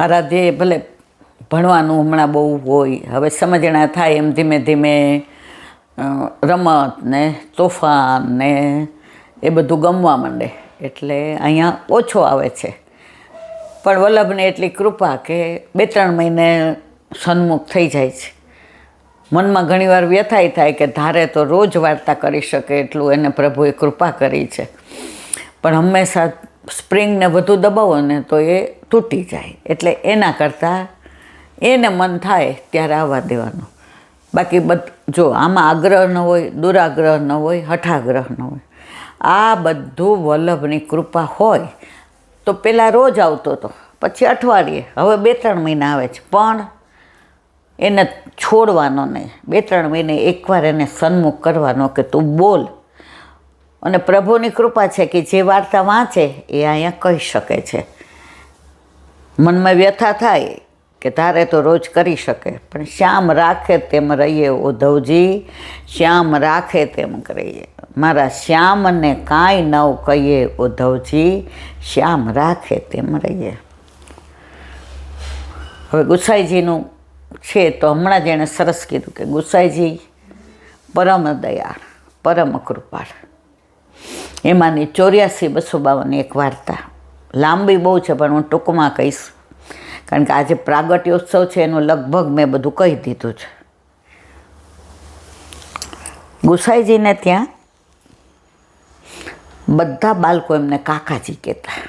આરાધ્યે ભલે ભણવાનું હમણાં બહુ હોય, હવે સમજણા થાય એમ ધીમે ધીમે રમત ને તોફાન ને એ બધું ગમવા માંડે, એટલે અહીંયા ઓછો આવે છે. પણ વલ્લભને એટલી કૃપા કે 2-3 મહિને સન્મુખ થઈ જાય છે. મનમાં ઘણીવાર વ્યથાય થાય કે ધારે તો રોજ વાર્તા કરી શકે એટલું એને પ્રભુએ કૃપા કરી છે, પણ હંમેશા સ્પ્રિંગને વધુ દબાવો ને તો એ તૂટી જાય. એટલે એના કરતાં એને મન થાય ત્યારે આવવા દેવાનું. બાકી જો આમાં આગ્રહ ન હોય, દુરાગ્રહ ન હોય, હઠાગ્રહ ન હોય, આ બધું વલ્લભની કૃપા હોય તો પહેલાં રોજ આવતો હતો, પછી અઠવાડિયે, હવે 2-3 મહિના આવે છે. પણ એને છોડવાનો નહીં, 2-3 મહિને એકવાર એને સન્મુખ કરવાનો કે તું બોલ. અને પ્રભુની કૃપા છે કે જે વાર્તા વાંચે એ અહીંયા કહી શકે છે. મનમાં વ્યથા થાય કે તારે તો રોજ કરી શકે, પણ શ્યામ રાખે તેમ રહીએ ઉદ્ધવજી, શ્યામ રાખે તેમ કરીએ. મારા શ્યામને કાંઈ ન કહીએ ઉદ્ધવજી, શ્યામ રાખે તેમ રહીએ. હવે ગુસાઈજીનું છે તો હમણાં જ એણે સરસ કીધું કે ગુસાઈજી પરમ દયાળ, પરમ કૃપાળ. એમાંની 84-252 એક વાર્તા લાંબી બહુ છે, પણ હું ટૂંકમાં કહીશ, કારણ કે આજે પ્રાગટ્યોત્સવ છે એનું લગભગ મેં બધું કહી દીધું છે. ગુસાઈજીને ત્યાં બધા બાળકો એમને કાકાજી કહેતા,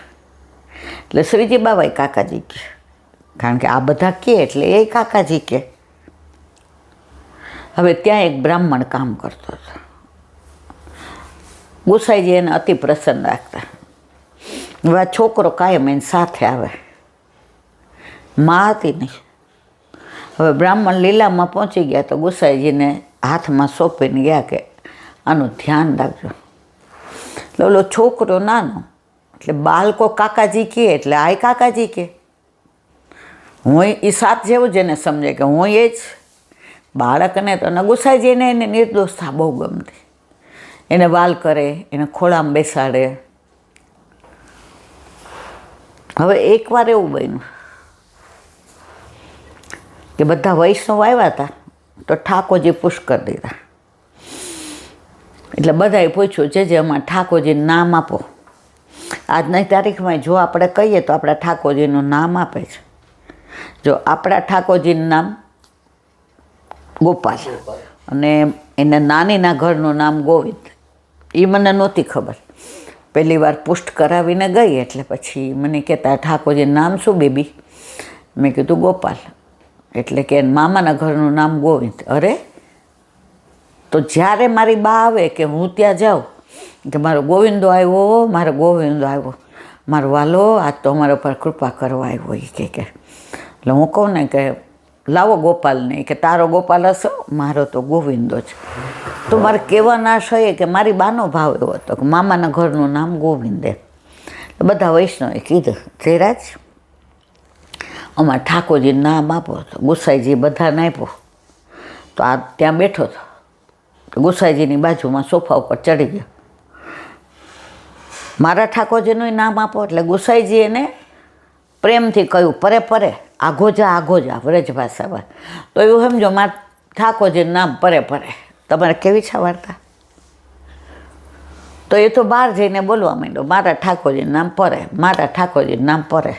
એટલે શ્રીજી બાવાએ કાકાજી કહે, કારણ કે આ બધા કહે એટલે એ કાકાજી કહે. હવે ત્યાં એક બ્રાહ્મણ કામ કરતો હતો. ગુસાઈજી એને અતિ પ્રસન્ન રાખતા. હવે આ છોકરો કાયમ એની સાથે આવે, માં હતી નહીં. હવે બ્રાહ્મણ લીલામાં પહોંચી ગયા તો ગુસાઈજીને હાથમાં સોંપીને ગયા કે આનું ધ્યાન રાખજો. એટલે ઓલો છોકરો નાનો, એટલે બાળકો કાકાજી કહે એટલે આ કાકાજી કહે. હું એ સાથ જેવું જ એને સમજે કે હું એ જ બાળકને તો ગુસાઈજીને એને નિર્દોષતા બહુ ગમતી. એને વાલ કરે, એને ખોળામાં બેસાડે. હવે એકવાર એવું બન્યું કે બધા વૈષ્ણવ આવ્યા હતા તો ઠાકોરજી પુશ કરી દીધા. એટલે બધાએ પૂછ્યું જે અમારા ઠાકોરજીનું નામ આપો. આજની તારીખમાં જો આપણે કહીએ તો આપણા ઠાકોરજીનું નામ આપે છે. જો આપણા ઠાકોરજીનું નામ ગોપાલ અને એને નાનીના ઘરનું નામ ગોવિંદ. એ મને નહોતી ખબર. પહેલી વાર પુષ્ટ કરાવીને ગઈ એટલે પછી મને કહેતા ઠાકોરજીનું નામ શું બેબી? મેં કીધું ગોપાલ. એટલે કે મામાના ઘરનું નામ ગોવિંદ. અરે, તો જ્યારે મારી બા આવે કે હું ત્યાં જાઉં કે મારો ગોવિંદો આવ્યો, મારો ગોવિંદો આવ્યો, મારો વાલો આજ તો અમારા પર કૃપા કરવા આવ્યો એ કે. એટલે હું કહું ને કે લાવો ગોપાલને, કે તારો ગોપાલ હશો, મારો તો ગોવિંદો છે. તો મારે કહેવાના છે કે મારી બાનો ભાવ એવો હતો કે મામાના ઘરનું નામ ગોવિંદ. બધા વૈષ્ણવે કીધું જયરાજ અમારા ઠાકોરજીનું નામ આપો. તો ગુસાઈજી બધાને આપ્યો. તો આ ત્યાં બેઠો હતો. ગુસાઈજીની બાજુમાં સોફા ઉપર ચડી ગયો. મારા ઠાકોરજીનું નામ આપો. એટલે ગુસાઈજી એને પ્રેમથી કહ્યું પરે પરે, આઘો જા વ્રજ ભાષામાં. તો એવું સમજો મારા ઠાકોરજીનું નામ પરે પરે. તમારે કેવી છે વાર્તા? તો એ તો બહાર જઈને બોલવા માંડ્યો મારા ઠાકોરજીનું નામ પરે, મારા ઠાકોરજીનું નામ પરે.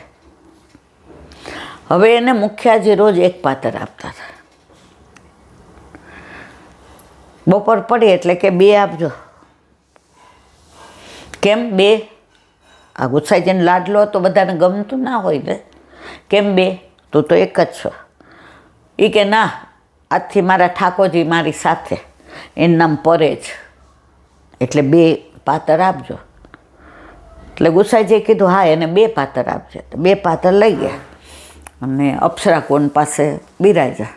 હવે એને મુખ્યાજી રોજ એક પાતર આપતા હતા. બપોર પડી એટલે કે 2 આપજો. કેમ 2? આ ગુસાઈજીને લાડલો તો બધાને ગમતું ના હોય ને. કેમ 2? તું તો એક જ છો. એ કે ના, આજથી મારા ઠાકોરજી મારી સાથે, એનું નામ પરે જ, એટલે 2 પાતર આપજો. એટલે ગુસાઈજીએ કીધું હા એને 2 પાતર આપજે. 2 પાતર લઈ ગયા અને અપ્સરાકુંડ પાસે બિરાજ્યા.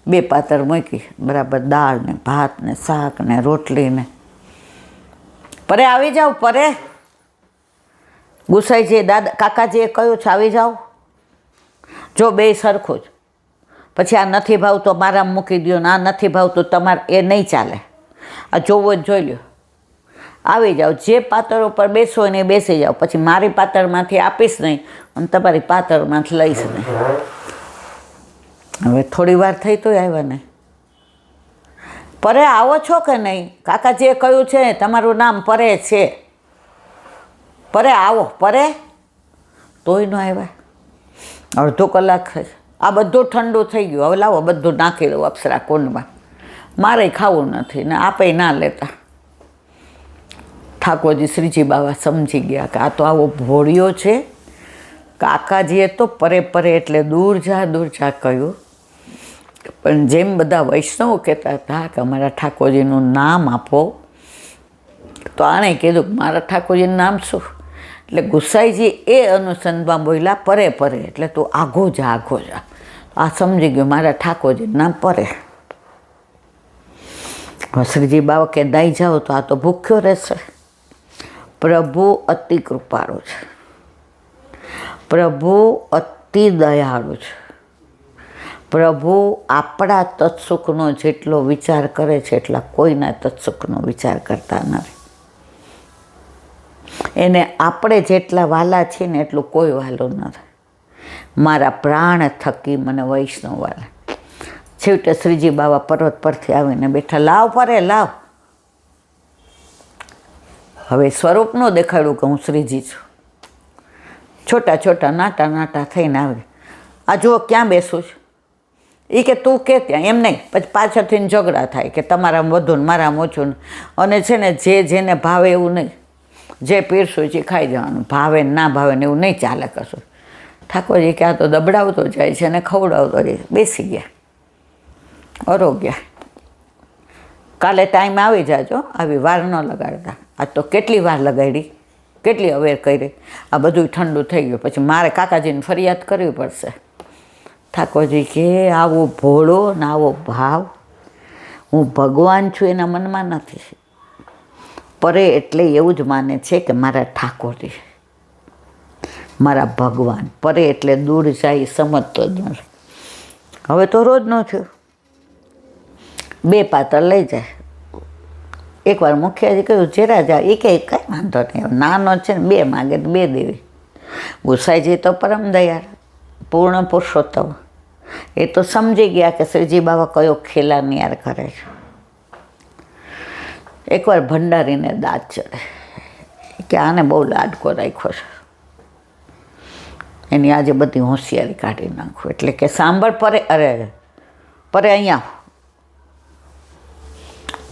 2 પાતર મૂકી, બરાબર દાળ ને ભાત ને શાક ને રોટલી ને. પરે આવી જાઓ પરે. ગુસાઈજીએ કાકાજીએ કહ્યું છે આવી જાઓ. જો 2 સરખું જ. પછી આ નથી ભાવતો મારામાં મૂકી દો ને આ નથી ભાવતું તમારે, એ નહીં ચાલે. આ જોવો જ જોઈ લ્યો. આવી જાઓ, જે પાતળ ઉપર બેસો હોય ને બેસી જાઓ, પછી મારી પાતળમાંથી આપીશ નહીં અને તમારી પાતળમાંથી લઈશ નહીં. હવે થોડી વાર થઈ તોય આવ્યા નહીં. પરે આવો છો કે નહીં? કાકાજીએ કહ્યું છે તમારું નામ પરે છે, પરે આવો. પરે તોય ન આવ્યા. અડધો કલાક થઈ. આ બધું ઠંડુ થઈ ગયું. હવે લાવો બધું નાખી દઉં અપ્સરા કુંડમાં. મારે ખાવું નથી ને આપે ના લેતા. ઠાકોરજી શ્રીજી બાવા સમજી ગયા કે આ તો આવો ભોળિયો છે. કાકાજીએ તો પરે પરે એટલે દૂર જા કહ્યું. પણ જેમ બધા વૈષ્ણવો કહેતા હતા કે અમારા ઠાકોરજીનું નામ આપો, તો આણે કીધું કે મારા ઠાકોરજીનું નામ શું? એટલે ગુસાઈજી એ અનુસંધાનમાં બોલ્યા પરે પરે, એટલે તું આઘો જા. આ સમજી ગયો મારા ઠાકોરજીનું નામ પરે. શ્રીજી બાવા કે દાઈ જાઓ તો આ તો ભૂખ્યો રહેશે. પ્રભુ અતિ કૃપાળુ છે, પ્રભુ અતિ દયાળુ છે. પ્રભુ આપણા તત્સુખનો જેટલો વિચાર કરે છે એટલા કોઈના તત્સુખનો વિચાર કરતા નથી. એને આપણે જેટલા વાલા છીએ ને એટલું કોઈ વાલું નથી. મારા પ્રાણ થકી મને વૈષ્ણવ વાલા. છેવટે શ્રીજી બાવા પર્વત પરથી આવીને બેઠા. લાવ પરે લાવ. હવે સ્વરૂપ ન દેખાડ્યું કે હું શ્રીજી છું. છોટા છોટા નાટા થઈને આવે. આ જુઓ ક્યાં બેસું છું? એ કે તું કે ત્યાં. એમ નહીં, પછી પાછળથી ઝઘડા થાય કે તમારામાં વધુ ને મારામાં ઓછું. અને છે ને જેને ભાવે એવું નહીં, જે પીરસું છે ખાઈ જવાનું. ભાવે ને ના ભાવે ને એવું નહીં ચાલે કશું. ઠાકોરજી કે આ તો દબડાવતો જાય છે અને ખવડાવતો જાય. બેસી ગયા, અરોગ્યા. કાલે ટાઈમ આવી જાજો, આવી વાર ન લગાડતા. આ તો કેટલી વાર લગાડી, કેટલી અવેર કરી. આ બધું ઠંડુ થઈ ગયું. પછી મારે કાકાજીને ફરિયાદ કરવી પડશે. ઠાકોરજી કે આવો ભોળો ને આવો ભાવ હું ભગવાન છું એના મનમાં નથી. પરે એટલે એવું જ માને છે કે મારા ઠાકોરજી, મારા ભગવાન. પરે એટલે દૂર જાય સમજતો જ નથી. હવે તો રોજનું થયું. 2 પાતળ લઈ જાય. એકવાર મુખિયાજી કહ્યું જરા જા. એ કે કાંઈ વાંધો નહીં, નાનો છે ને 2 માગે તો 2 દેવી. ગુસાઈજી તો પરમ દયાળ, પૂર્ણ પુરુષોત્તમ. એ તો સમજી ગયા કે શ્રીજી બાબા કયો ખેલા નિયાર કરે છે. એકવાર ભંડારીને દાંત ચડે કે આને બહુ લાડકો રાખ્યો છે, એની આજે બધી હોશિયારી કાઢી નાખું. એટલે કે સાંભળ પરે, અરે પરે અહીંયા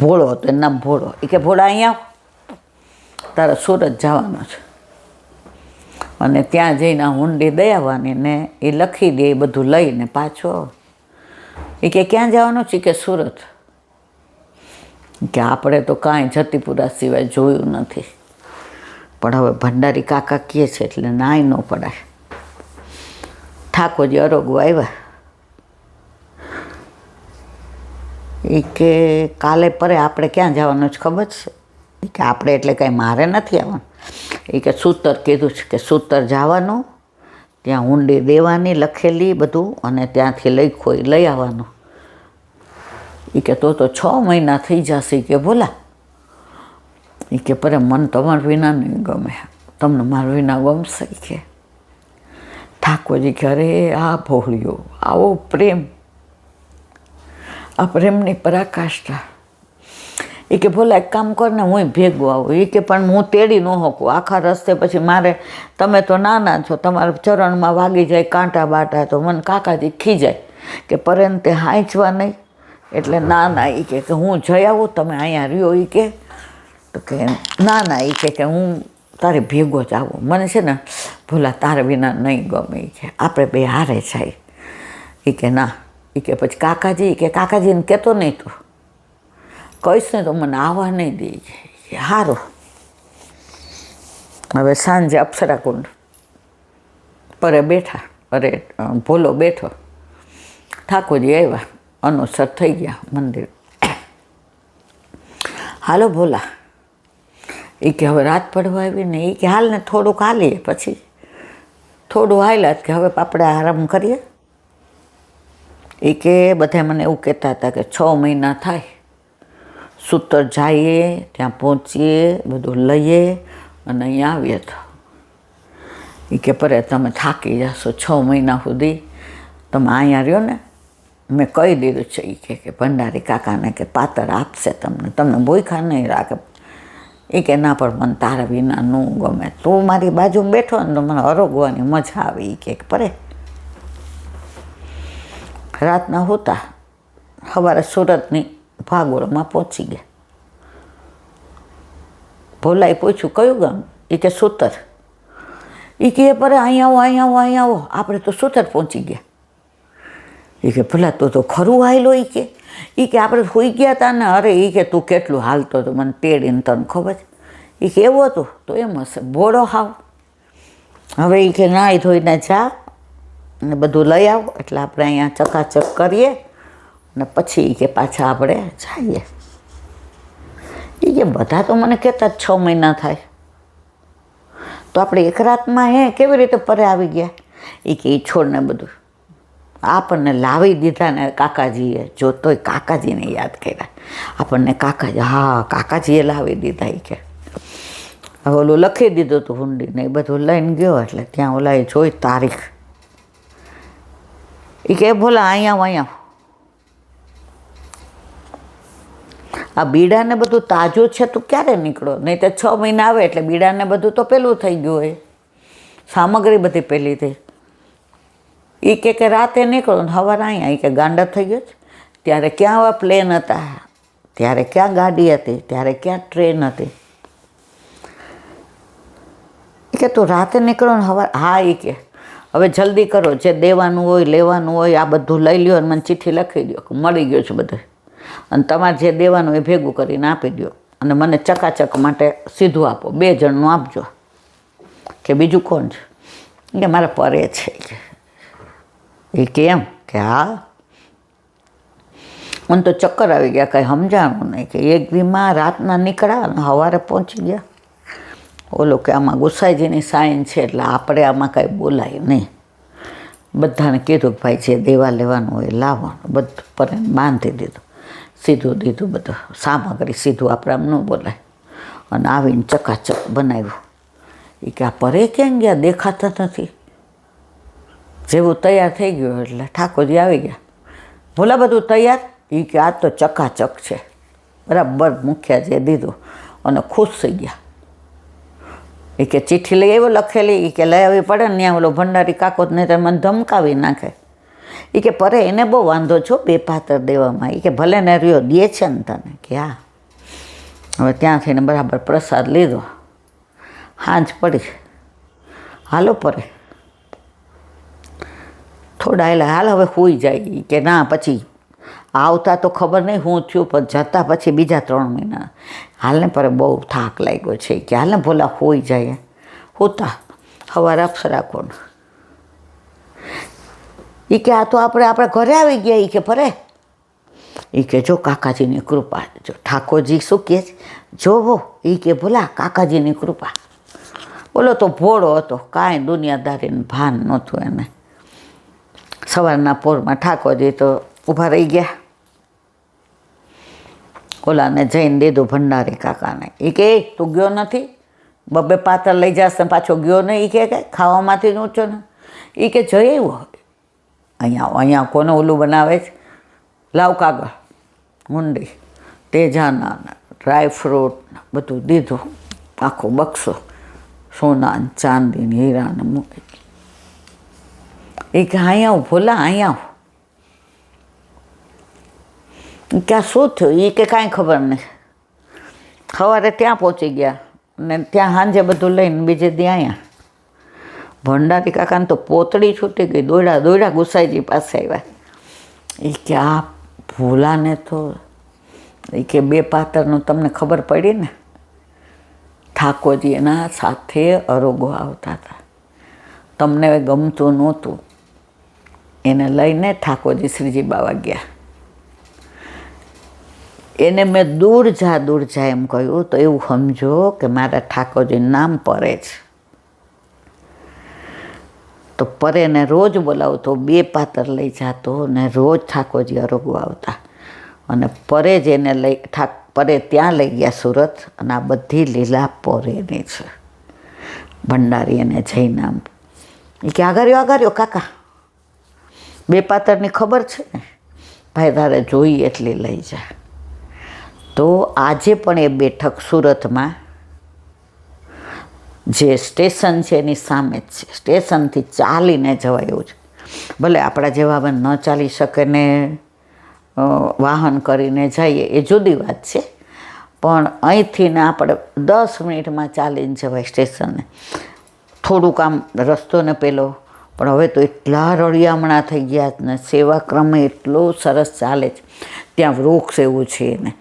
ભોળો હતો, એનું નામ ભોળો. એ કે ભોળા અહીંયા તારે સુરત જવાનો છે અને ત્યાં જઈને હુંડી દઈ આવવાની ને એ લખી દે, એ બધું લઈને પાછો. એ કે ક્યાં જવાનું છે? કે સુરત. કે આપણે તો કાંઈ જતીપુરા સિવાય જોયું નથી, પણ હવે ભંડારી કાકા કહે છે એટલે નાય ન પડાય. ઠાકોરજી અરોગવા આવ્યા. એ કે કાલે પરે આપણે ક્યાં જવાનું છે ખબર છે? એ કે આપણે એટલે કાંઈ મારે નથી આવવાનું. એ કે સૂતર કીધું છે કે સૂતર જવાનું, ત્યાં હુંડી દેવાની લખેલી બધું, અને ત્યાંથી લઈ આવવાનું. એ કે તો 6 મહિના થઈ જશે. કે બોલા. એ કે પરે મન તમારા વિના નહીં ગમે, તમને મારા વિના ગમશે. કે ઠાકોરજી કે અરે આ ભોળિયો, આવો પ્રેમ, આ પ્રેમની પરાકાષ્ઠા. એ કે ભોલા એક કામ કર ને હું ભેગું આવું. એ કે પણ હું તેડી ન શકું આખા રસ્તે. પછી મારે, તમે તો નાના છો, તમારા ચરણમાં વાગી જાય કાંટા બાટા તો મને કાકાજી ખીજાય કે પરેને હાંચવા નહીં. એટલે ના. એ કે હું જઈ આવું, તમે અહીંયા રહ્યો. એ કે તો કે ના. એ કે હું તારે ભેગો જ આવું. મને છે ને ભોલા તારે વિના નહીં ગમે. એ કે આપણે બે હારે જાય. એ કે ના. એ કે પછી કાકાજી, કે કાકાજીને કહેતો નહીં તું, કહીશ ને તો મને આવવા નહીં દે. સારું. હવે સાંજે અપ્સરાકુંડ પરે બેઠા, અરે ભોલો બેઠો. ઠાકોરજી આવ્યા, અનુસર થઈ ગયા મંદિર. હાલો ભોલા. એ કે હવે રાત પડવા આવી ને. એ કે હાલ ને થોડુંક હાલીએ. પછી થોડું હાલ્યા કે હવે આપણે આરામ કરીએ. એ કે બધા મને એવું કહેતા હતા કે 6 મહિના થાય સૂતર જઈએ, ત્યાં પહોંચીએ, બધું લઈએ અને અહીંયા આવીએ તો એ કે પરે તમે થાકી જશો 6 મહિના સુધી તમે અહીંયા રહ્યો ને, મેં કહી દીધું છે એ કે ભંડારી કાકાને કે પાતર આપશે તમને ભૂખ્યા નહીં રાખે. એ કે ના પણ મને તારા વિના ન ગમે, તું મારી બાજુ બેઠો ને તો મને હરોગવાની મજા આવી. એ કે પરે રાતના હોતા સવારે સુરતની ભાગોળમાં પહોંચી ગયા. ભોલાએ પૂછ્યું કયું ગામ? એ કે સૂતર. એ કે પરે અહીંયા આવો આપણે તો સૂતર પહોંચી ગયા. એ કે ભલા તો ખરું હાયલો. એ કે આપણે હોઈ ગયા હતા ને. અરે એ કે તું કેટલું હાલતો હતો મને તેડીને, તને ખબર છે? એ કે એવું હતું તો એમ હશે ભોળો હાવ. હવે એ કે નાહી ધોઈને જા ને બધું લઈ આવો એટલે આપણે અહીંયા ચકાચક કરીએ ને પછી એ કે પાછા આપણે જઈએ. એ કે બધા તો મને કહેતા 6 મહિના થાય તો આપણે એક રાતમાં કેવી રીતે પરે આવી ગયા? એ કે એ છોડને બધું આપણને લાવી દીધા ને કાકાજીએ. જો તોય કાકાજીને યાદ કર્યા આપણને. કાકાજીએ લાવી દીધા. એ કે હવે ઓલું લખી દીધું હતું હુંડીને, એ બધું લઈને ગયો એટલે ત્યાં ઓલાએ જોઈ તારીખ. એ કે ભોલા અહીંયા આ બીડાને બધું તાજું છે, તું ક્યારે નીકળો? નહીં તો 6 મહિના આવે એટલે બીડાને બધું તો પેલું થઈ ગયું હોય, સામગ્રી બધી પેલી થઈ. એ કે રાતે નીકળો ને સવારે અહીંયા. એ કે ગાંડા થઈ ગયો છે. ત્યારે ક્યાં આવા પ્લેન હતા, ત્યારે ક્યાં ગાડી હતી, ત્યારે ક્યાં ટ્રેન હતી. એ કે તું રાતે નીકળો ને સવારે. હા એ કે હવે જલ્દી કરો, જે દેવાનું હોય લેવાનું હોય આ બધું લઈ લ્યો અને મને ચિઠ્ઠી લખી દો કે મળી ગયું છે બધું, અને તમારે જે દેવાનું એ ભેગું કરીને આપી દો અને મને ચકાચક માટે સીધું આપો. 2 જણનું આપજો. કે બીજું કોણ છે? કે મારા પરે છે. એ કેમ? કે હા મને તો ચક્કર આવી ગયા, કંઈ સમજાણું નહીં. કે એક દીમાં રાતના નીકળ્યા અને સવારે પહોંચી ગયા. ઓલો કે આમાં ગુસાઈજીની સાઈન છે એટલે આપણે આમાં કાંઈ બોલાય નહીં. બધાને કીધું કે ભાઈ જે દેવા લેવાનું હોય લાવવાનું. બધું પરે બાંધી દીધું, સીધું દીધું બધું સામગ્રી, સીધું આપણે આમ ન બોલાય. અને આવીને ચકાચક બનાવ્યું. એ કે આ પરે ક્યાં ગયા? દેખાતા નથી. જેવું તૈયાર થઈ ગયું એટલે ઠાકોરજી આવી ગયા. ભોલા બધું તૈયાર? એ કે આ તો ચકાચક છે, બરાબર મૂક્યા જે દીધું અને ખુશ થઈ ગયા. એ કે ચિઠ્ઠી લઈ આવ્યો લખેલી? એ કે લઈ આવી પડે ને, ત્યાં ઓલો ભંડારી કાકો ને તો મને ધમકાવી નાખે. એ કે પરે એને બહુ વાંધો છો 2 પાતર દેવામાં. એ કે ભલે ને રહ્યો દે છે ને તને. કે હા. હવે ત્યાં થઈને બરાબર પ્રસાદ લીધો. સાંજ પડી. હાલો પરે થોડા હાલ હવે સૂઈ જાય. કે ના પછી આવતા તો ખબર નહીં શું થયું, પણ જતા પછી બીજા 3 મહિના. હાલને પરે બહુ થાક લાગ્યો છે. કે હાલને ભોલા સૂઈ જાય. હોતા સવારે અપ્સરા કોણ. એ કે આ તો આપણે ઘરે આવી ગયા. એ કે પરે એ કે જો કાકાજીની કૃપા, જો ઠાકોરજી શું કહે છે જોવો. એ કે ભોલા કાકાજીની કૃપા. બોલો તો ભોળો હતો, કાંઈ દુનિયાદારીનું ભાન નહોતું એને. સવારના પોરમાં ઠાકોરજી તો ઊભા રહી ગયા. ઓલાને જઈને દીધું ભંડારી કાકાને. એ કે તું ગયો નથી? 2 પાતર લઈ જશે પાછો ગયો નહીં? એ કે ખાવામાંથી ઊંચો ને. એ કે જઈ આવ્યો. અહીંયા કોને ઓલું બનાવે છે? લાવ કાગળ, હુંડી, તેજાના, ડ્રાયફ્રૂટ બધું દીધું. આખો બક્સો સોના ચાંદી હીરાને મૂકી. એ કે અહીંયા આવું ભોલા, અહીંયા આવું. કે આ શું થયું? એ કે કાંઈ ખબર નહીં. સવારે ત્યાં પહોંચી ગયા ને ત્યાં સાંજે બધું લઈને બીજે દી અહીંયા. ભંડારી કાકાને તો પોતળી છૂટી ગઈ. દોડ્યા ગુસાઈજી પાસે આવ્યા. એ કે આ ભોલાને તો એ કે 2 પાતરનું તમને ખબર પડી ને? ઠાકોરજી એના સાથે અરોગો આવતા હતા, તમને ગમતું નહોતું. એને લઈને ઠાકોરજી શ્રીજી બાવા ગયા. એને મેં દૂર જા એમ કહ્યું તો એવું સમજો કે મારા ઠાકોરજીનું નામ પરે છે. તો પરેને રોજ બોલાવતો, 2 પાતર લઈ જતો ને રોજ ઠાકોરજી અરોગો આવતા. અને પરે જ એને લઈ પરે ત્યાં લઈ ગયા સુરત, અને આ બધી લીલા પોરેની છે. ભંડારી અને જૈનામ એ કે આગળ કાકા, બે પાતરની ખબર છે ને, ભાઈ તારે જોઈ એટલી લઈ જા. તો આજે પણ એ બેઠક સુરતમાં જે સ્ટેશન છે એની સામે જ છે. સ્ટેશનથી ચાલીને જવાય એવું છે. ભલે આપણા જેવા ન ચાલી શકે ને વાહન કરીને જઈએ એ જુદી વાત છે, પણ અહીંથી ને આપણે 10 મિનિટમાં ચાલીને જવાય સ્ટેશને. થોડુંક આમ રસ્તો ને પેલો, પણ હવે તો એટલા રળિયામણા થઈ ગયા ને, સેવાક્રમે એટલો સરસ ચાલે છે. ત્યાં વૃક્ષ એવું છે ને,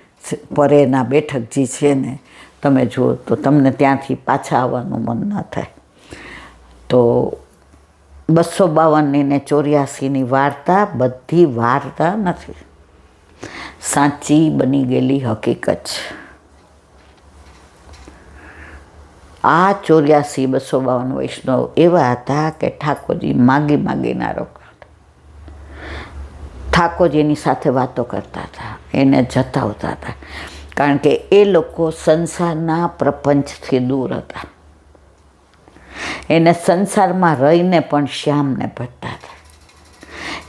પરેના બેઠકજી છે ને, તમે જુઓ તો તમને ત્યાંથી પાછા આવવાનું મન ન થાય. તો 252ની ને 84ની વાર્તા બધી વાર્તા નથી, સાચી બની ગયેલી હકીકત છે. આ 84 252 વૈષ્ણવ એવા હતા કે ઠાકોરજી માગીના રોકડા. ઠાકોરજીની સાથે વાતો કરતા હતા, એને જતાવતા હતા, કારણ કે એ લોકો સંસારના પ્રપંચથી દૂર હતા. એને સંસારમાં રહીને પણ શ્યામને ભજતા હતા.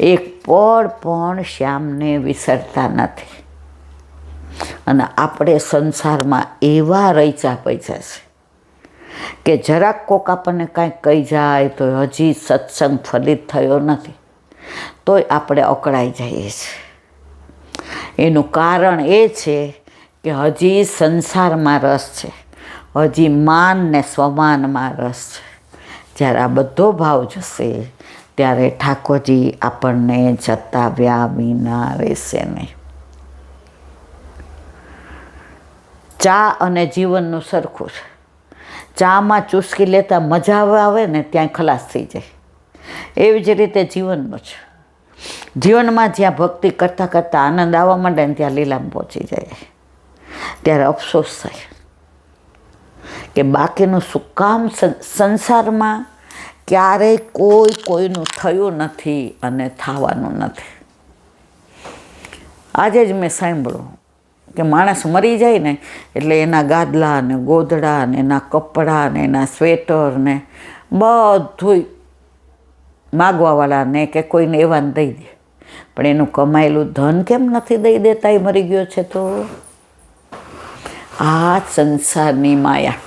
એક પળ પણ શ્યામને વિસરતા નથી. અને આપણે સંસારમાં એવા રહીચા પૈસા છે કે જરાક કોક આપણને કાંઈક કહી જાય તો હજી સત્સંગ ફલિત થયો નથી તોય આપણે અકળાઈ જઈએ છીએ. એનું કારણ એ છે કે હજી સંસારમાં રસ છે, હજી માન ને સ્વમાનમાં રસ છે. જ્યારે આ બધો ભાવ જશે ત્યારે ઠાકોરજી આપણને જતાવ્યા વિના રહેશે નહીં. ચા અને જીવનનું સરખું છે. ચામાં ચૂસકી લેતા મજા આવે ને ત્યાં ખલાસ થઈ જાય, એવી જ રીતે જીવનનું છે. જીવનમાં જ્યાં ભક્તિ કરતાં કરતાં આનંદ આવવા માંડે ને ત્યાં લીલામાં પહોંચી જાય, ત્યારે અફસોસ થાય કે બાકીનું શું કામ. સંસારમાં ક્યારેય કોઈનું થયું નથી અને થવાનું નથી. આજે જ મેં સાંભળ્યું કે માણસ મરી જાય ને એટલે એના ગાદલા ને ગોદડા ને એના કપડાં ને એના સ્વેટર ને બધું માગવાવાળાને કે કોઈને એવાને દઈ દે, પણ એનું કમાયેલું ધન કેમ નથી દઈ દેતા? એ મરી ગયો છે તો. આ સંસારની માયા.